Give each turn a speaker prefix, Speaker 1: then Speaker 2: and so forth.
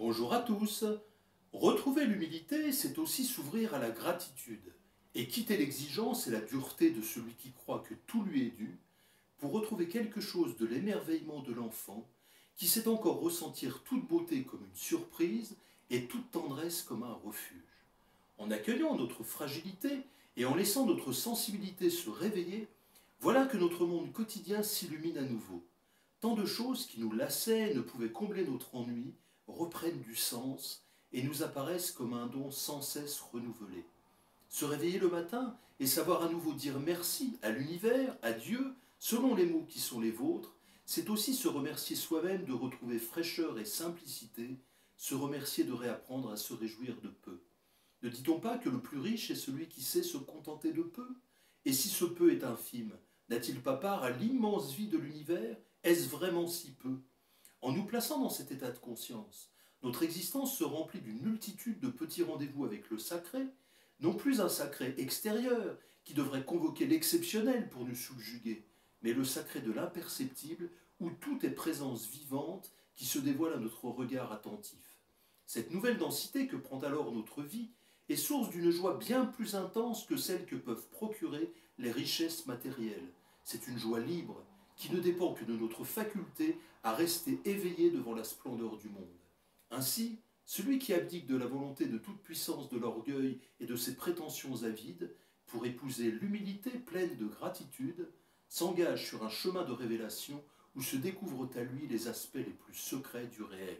Speaker 1: Bonjour à tous. Retrouver l'humilité, c'est aussi s'ouvrir à la gratitude et quitter l'exigence et la dureté de celui qui croit que tout lui est dû pour retrouver quelque chose de l'émerveillement de l'enfant qui sait encore ressentir toute beauté comme une surprise et toute tendresse comme un refuge. En accueillant notre fragilité et en laissant notre sensibilité se réveiller, voilà que notre monde quotidien s'illumine à nouveau. Tant de choses qui nous lassaient et ne pouvaient combler notre ennui reprennent du sens et nous apparaissent comme un don sans cesse renouvelé. Se réveiller le matin et savoir à nouveau dire merci à l'univers, à Dieu, selon les mots qui sont les vôtres, c'est aussi se remercier soi-même de retrouver fraîcheur et simplicité, se remercier de réapprendre à se réjouir de peu. Ne dit-on pas que le plus riche est celui qui sait se contenter de peu? Et si ce peu est infime, n'a-t-il pas part à l'immense vie de l'univers? Est-ce vraiment si peu? En nous plaçant dans cet état de conscience, notre existence se remplit d'une multitude de petits rendez-vous avec le sacré, non plus un sacré extérieur qui devrait convoquer l'exceptionnel pour nous subjuguer, mais le sacré de l'imperceptible où tout est présence vivante qui se dévoile à notre regard attentif. Cette nouvelle densité que prend alors notre vie est source d'une joie bien plus intense que celle que peuvent procurer les richesses matérielles. C'est une joie libre qui ne dépend que de notre faculté à rester éveillé devant la splendeur du monde. Ainsi, celui qui abdique de la volonté de toute puissance de l'orgueil et de ses prétentions avides, pour épouser l'humilité pleine de gratitude, s'engage sur un chemin de révélation où se découvrent à lui les aspects les plus secrets du réel.